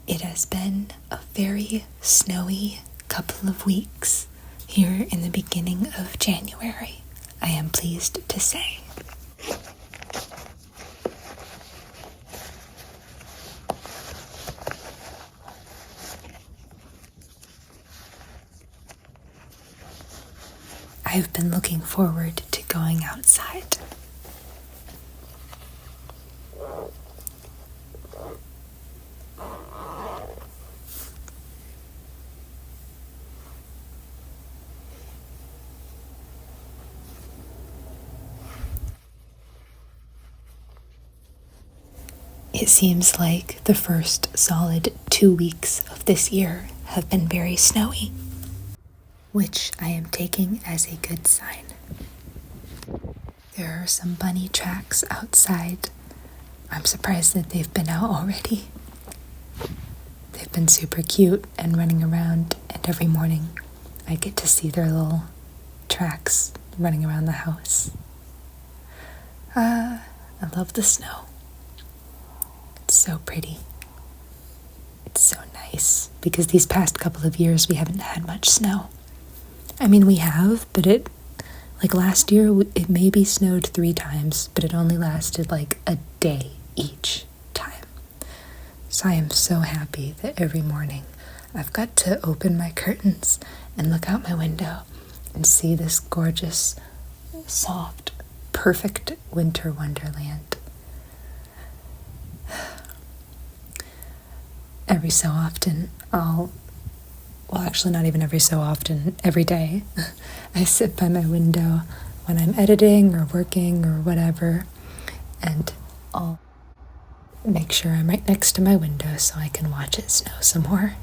It has been a very snowy couple of weeks here in the beginning of January, I am pleased to say. I've been looking forward to going outside. It seems like the first solid 2 weeks of this year have been very snowy, which I am taking as a good sign. There are some bunny tracks outside. I'm surprised that they've been out already. They've been super cute and running around, and every morning I get to see their little tracks running around the house. I love the snow. It's so pretty. It's so nice because these past couple of years we haven't had much snow. I mean, we have, but like last year, it maybe snowed 3 times, but it only lasted like a day each time. So I am so happy that every morning I've got to open my curtains and look out my window and see this gorgeous, soft, perfect winter wonderland. Every so often, actually not even every so often, every day, I sit by my window when I'm editing or working or whatever, and I'll make sure I'm right next to my window so I can watch it snow some more.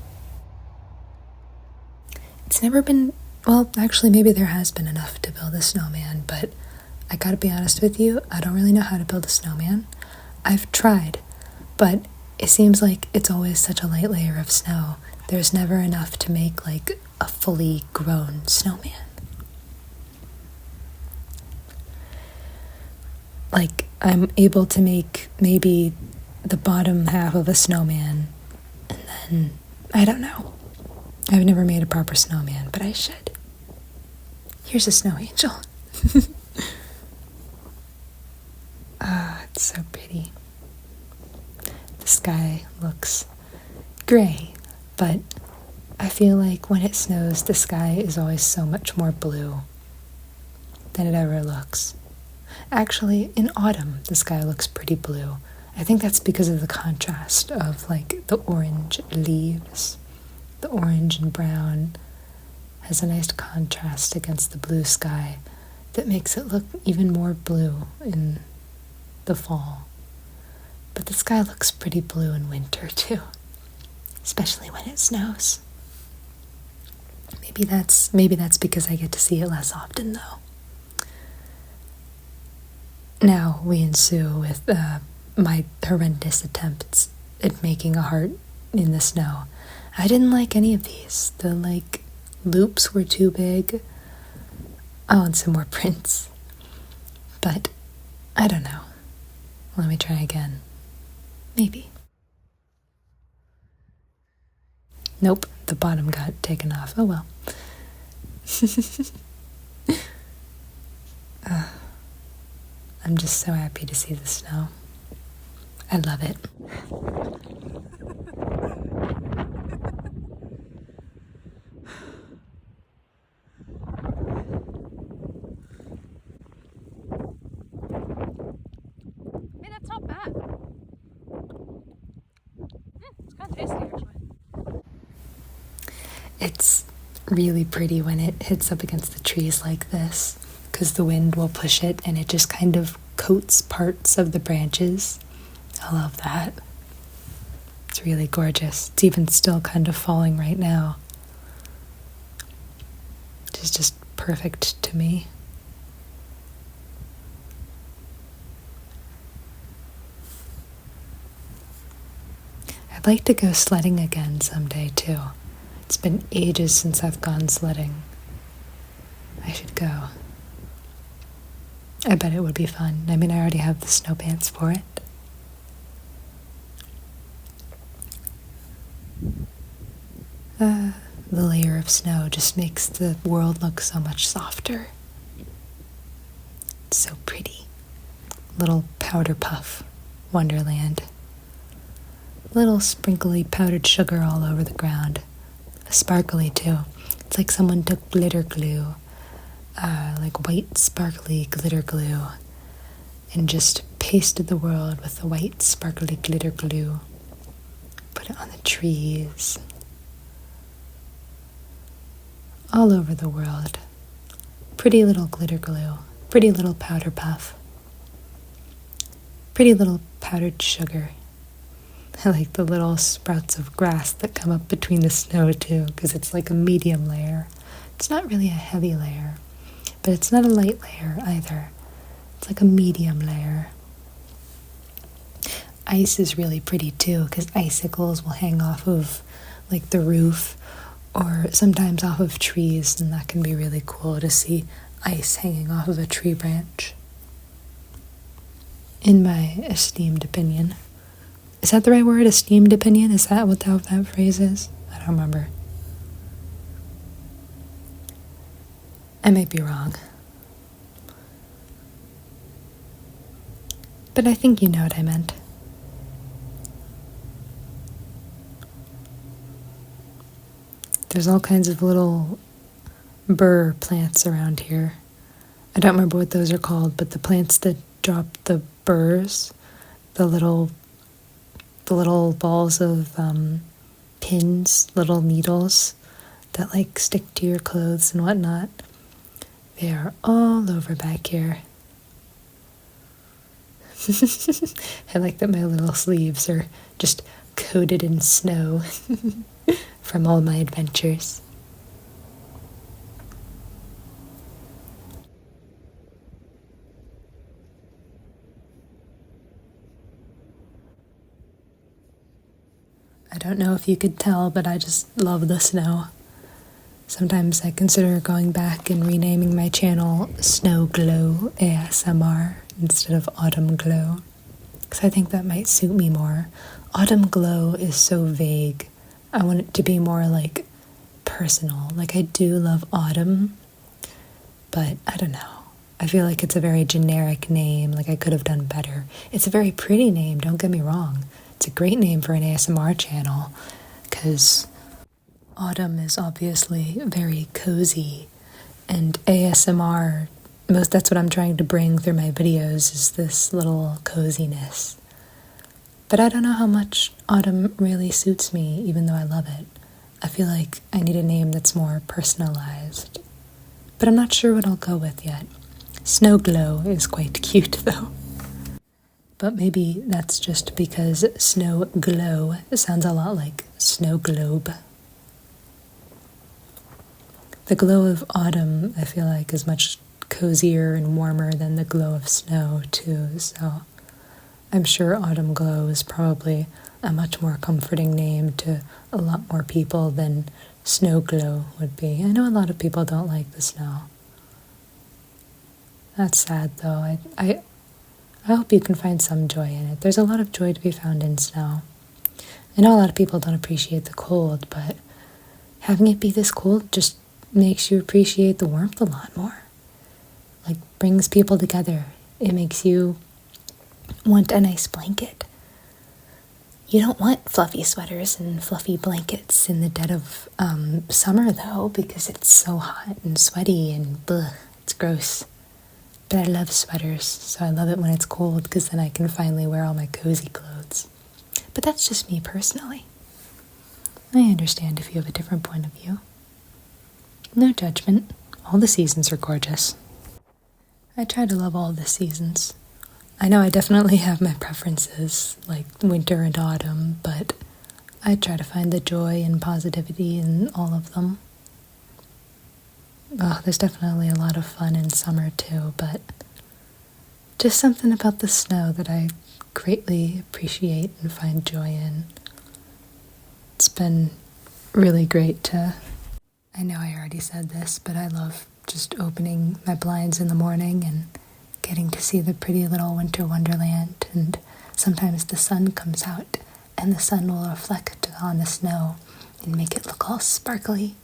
It's never been, well, actually maybe there has been enough to build a snowman, but I gotta be honest with you, I don't really know how to build a snowman. I've tried, but it seems like it's always such a light layer of snow. There's never enough to make like a fully grown snowman. Like, I'm able to make maybe the bottom half of a snowman, and then, I don't know. I've never made a proper snowman, but I should. Here's a snow angel. It's so pretty. The sky looks gray, but I feel like when it snows, the sky is always so much more blue than it ever looks. Actually, in autumn, the sky looks pretty blue. I think that's because of the contrast of like the orange leaves. The orange and brown has a nice contrast against the blue sky that makes it look even more blue in the fall. But the sky looks pretty blue in winter too, especially when it snows. Maybe that's because I get to see it less often though. Now we ensue with my horrendous attempts at making a heart in the snow. I didn't like any of these. The loops were too big. I want some more prints. But I don't know. Let me try again. Maybe. Nope, the bottom got taken off. Oh well. I'm just so happy to see the snow. I love it. Hey, that's not bad. It's kind of tasty, actually. It's really pretty when it hits up against the trees like this, because the wind will push it and it just kind of coats parts of the branches. I love that. It's really gorgeous. It's even still kind of falling right now, which is just perfect to me. I'd like to go sledding again someday too. It's been ages since I've gone sledding. I should go. I bet it would be fun. I mean, I already have the snow pants for it. The layer of snow just makes the world look so much softer. It's so pretty. Little powder puff wonderland. Little sprinkly powdered sugar all over the ground. Sparkly too. It's like someone took glitter glue, like white sparkly glitter glue, and just pasted the world with the white sparkly glitter glue. Put it on the trees. All over the world. Pretty little glitter glue. Pretty little powder puff. Pretty little powdered sugar. I like the little sprouts of grass that come up between the snow too, because it's like a medium layer. It's not really a heavy layer, but it's not a light layer either. It's like a medium layer. Ice is really pretty too, because icicles will hang off of like the roof or sometimes off of trees, and that can be really cool to see ice hanging off of a tree branch. In my esteemed opinion. Is that the right word? Esteemed opinion? Is that what that phrase is? I don't remember. I might be wrong. But I think you know what I meant. There's all kinds of little burr plants around here. I don't remember what those are called, but the plants that drop the burrs, the little balls of pins, little needles that like stick to your clothes and whatnot. They are all over back here. I like that my little sleeves are just coated in snow from all my adventures. I don't know if you could tell, but I just love the snow. Sometimes I consider going back and renaming my channel Snow Glow ASMR instead of Autumn Glow, because I think that might suit me more. Autumn Glow is so vague. I want it to be more like personal. Like, I do love autumn, but I don't know. I feel like it's a very generic name. Like, I could have done better. It's a very pretty name, don't get me wrong. It's a great name for an ASMR channel, because autumn is obviously very cozy, and ASMR, that's what I'm trying to bring through my videos, is this little coziness. But I don't know how much autumn really suits me, even though I love it. I feel like I need a name that's more personalized. But I'm not sure what I'll go with yet. Snow Glow is quite cute, though. But maybe that's just because Snow Glow sounds a lot like snow globe. The glow of autumn, I feel like, is much cozier and warmer than the glow of snow, too, so I'm sure Autumn Glow is probably a much more comforting name to a lot more people than Snow Glow would be. I know a lot of people don't like the snow. That's sad, though. I hope you can find some joy in it. There's a lot of joy to be found in snow. I know a lot of people don't appreciate the cold, but having it be this cold just makes you appreciate the warmth a lot more. Like, brings people together. It makes you want a nice blanket. You don't want fluffy sweaters and fluffy blankets in the dead of summer, though, because it's so hot and sweaty and bleh, it's gross. But I love sweaters, so I love it when it's cold, because then I can finally wear all my cozy clothes. But that's just me personally. I understand if you have a different point of view. No judgment. All the seasons are gorgeous. I try to love all the seasons. I know I definitely have my preferences, like winter and autumn, but I try to find the joy and positivity in all of them. Oh, there's definitely a lot of fun in summer too, but just something about the snow that I greatly appreciate and find joy in. It's been really great to... I know I already said this, but I love just opening my blinds in the morning and getting to see the pretty little winter wonderland, and sometimes the sun comes out and the sun will reflect on the snow, and make it look all sparkly,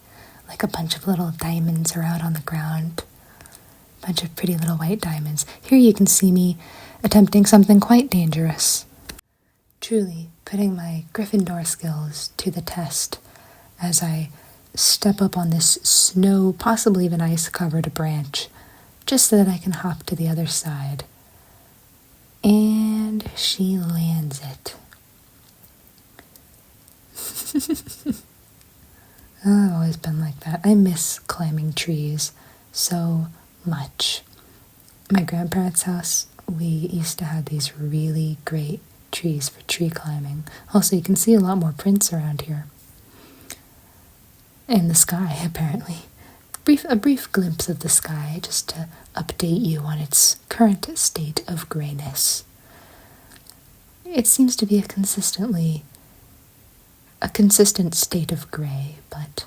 like a bunch of little diamonds are out on the ground. A bunch of pretty little white diamonds. Here you can see me attempting something quite dangerous. Truly putting my Gryffindor skills to the test as I step up on this snow, possibly even ice-covered branch, just so that I can hop to the other side. And she lands it. I've always been like that. I miss climbing trees so much. My grandparents' house, we used to have these really great trees for tree climbing. Also, you can see a lot more prints around here. And the sky, apparently. A brief glimpse of the sky, just to update you on its current state of grayness. It seems to be a consistent state of gray, but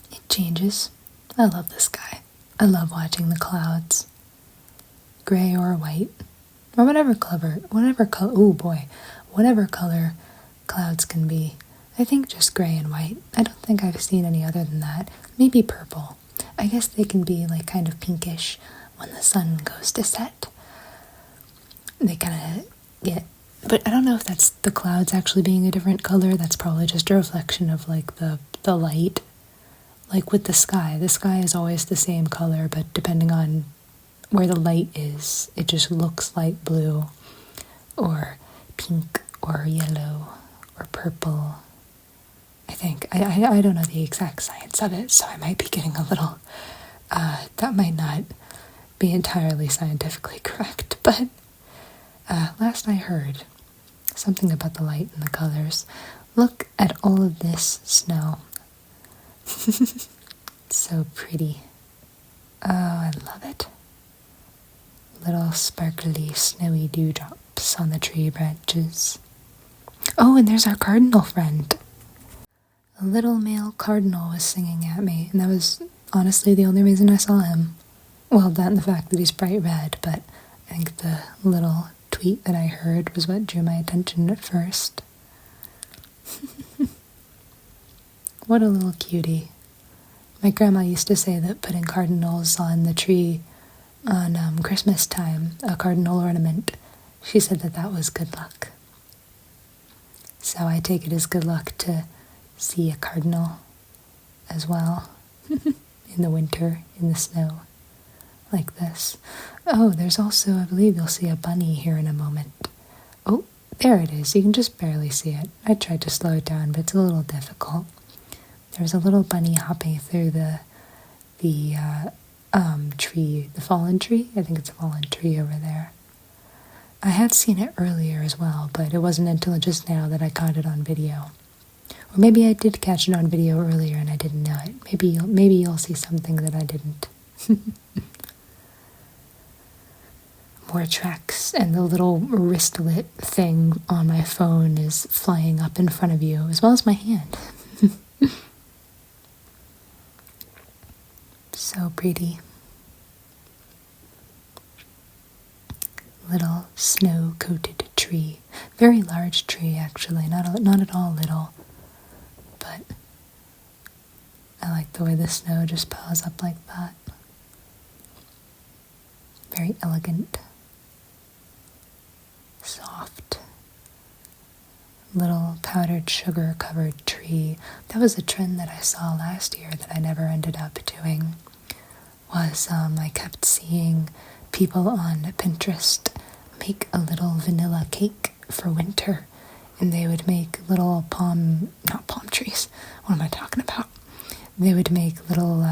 it changes. I love the sky. I love watching the clouds. Gray or white, or whatever color clouds can be. I think just gray and white. I don't think I've seen any other than that. Maybe purple. I guess they can be like kind of pinkish when the sun goes to set. They kind of get, but I don't know if that's the clouds actually being a different color. That's probably just a reflection of like the light. Like with the sky is always the same color, but depending on where the light is, it just looks like blue or pink or yellow or purple. I think. I don't know the exact science of it, so I might be getting a little, that might not be entirely scientifically correct, but last I heard something about the light and the colors. Look at all of this snow. So pretty. Oh, I love it. Little sparkly snowy dewdrops on the tree branches. Oh, and there's our cardinal friend. A little male cardinal was singing at me, and that was honestly the only reason I saw him. Well, that and the fact that he's bright red, but I think the little tweet that I heard was what drew my attention at first. What a little cutie. My grandma used to say that putting cardinals on the tree on Christmas time, a cardinal ornament, she said that was good luck. So I take it as good luck to see a cardinal as well in the winter, in the snow, like this. Oh, there's also, I believe you'll see a bunny here in a moment. Oh, there it is. You can just barely see it. I tried to slow it down, but it's a little difficult. There's a little bunny hopping through the tree, the fallen tree. I think it's a fallen tree over there. I had seen it earlier as well, but it wasn't until just now that I caught it on video. Or maybe I did catch it on video earlier and I didn't know it. Maybe you'll see something that I didn't. More tracks, and the little wristlet thing on my phone is flying up in front of you, as well as my hand. So pretty. Little snow-coated tree. Very large tree, actually. Not at all little. But I like the way the snow just piles up like that. Very elegant. Soft. Little powdered sugar covered tree. That was a trend that I saw last year that I never ended up doing. I kept seeing people on Pinterest make a little vanilla cake for winter, and they would make little not palm trees, what am I talking about? They would make little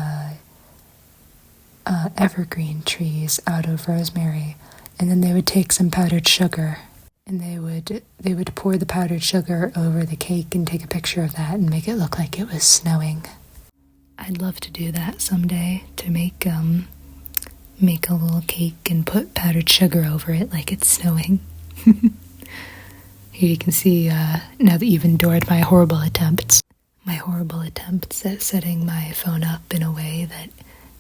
evergreen trees out of rosemary, and then they would take some powdered sugar, and they would pour the powdered sugar over the cake and take a picture of that and make it look like it was snowing. I'd love to do that someday, to make a little cake and put powdered sugar over it like it's snowing. Here you can see, now that you've endured my horrible attempts at setting my phone up in a way that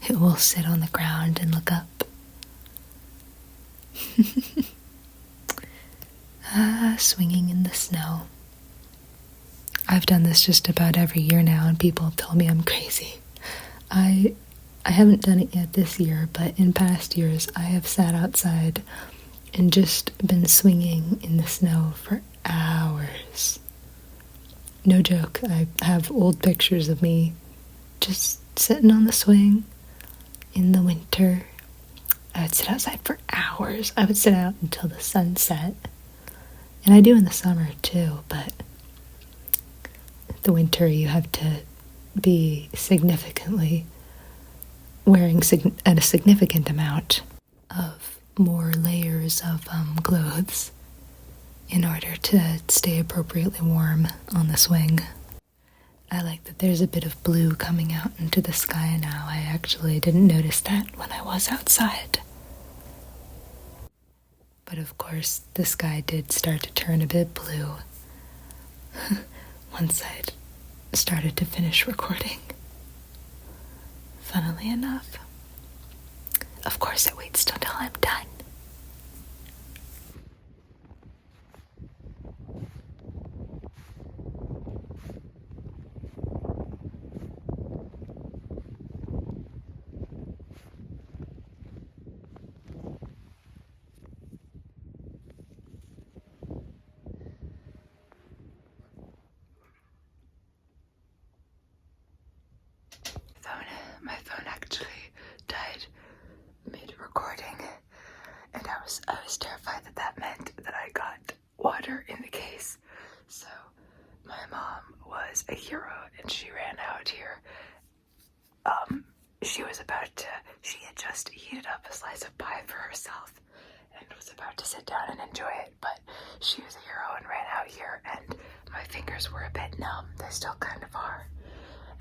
it will sit on the ground and look up. Swinging in the snow. I've done this just about every year now, and people have told me I'm crazy. I haven't done it yet this year, but in past years I have sat outside and just been swinging in the snow for hours. No joke, I have old pictures of me just sitting on the swing in the winter. I would sit outside for hours. I would sit out until the sun set. And I do in the summer too, but the winter you have to be significantly wearing a significant amount of more layers of clothes in order to stay appropriately warm on the swing. I like that there's a bit of blue coming out into the sky now. I actually didn't notice that when I was outside. But of course, the sky did start to turn a bit blue once I'd started to finish recording. Funnily enough. Of course, it waits until I'm done. My phone actually died mid-recording, and I was terrified that meant that I got water in the case. So my mom was a hero, and she ran out here. She had just heated up a slice of pie for herself and was about to sit down and enjoy it, but she was a hero and ran out here, and my fingers were a bit numb. They still kind of are.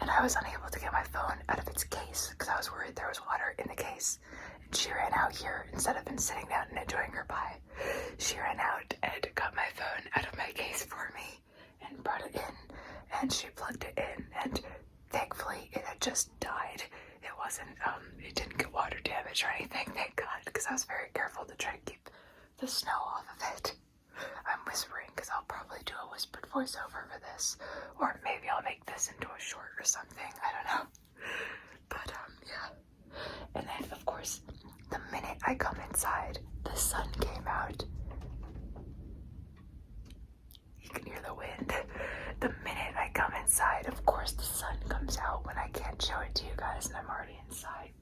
And I was unable to get my phone out of its case because I was worried there was water in the case. And she ran out here instead of sitting down and enjoying her pie. She ran out and got my phone out of my case for me and brought it in, and she plugged it in, and thankfully it had just died. It didn't get water damage or anything, thank God, because I was very careful to try to keep the snow off of it. I'm whispering because I'll probably do a whispered voiceover for this, or maybe I'll make this into a short or something, I don't know. But yeah. And then of course, the minute I come inside, the sun came out. You can hear the wind. The minute I come inside, of course the sun comes out when I can't show it to you guys, and I'm already inside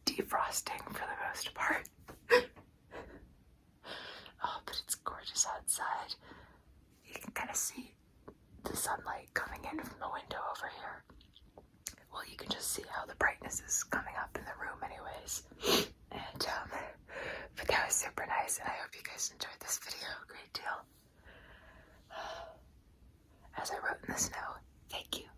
defrosting for the most part. Oh, but it's gorgeous outside. You can kind of see the sunlight coming in from the window over here. Well, you can just see how the brightness is coming up in the room anyways. And, but that was super nice, and I hope you guys enjoyed this video a great deal. As I wrote in the snow, thank you.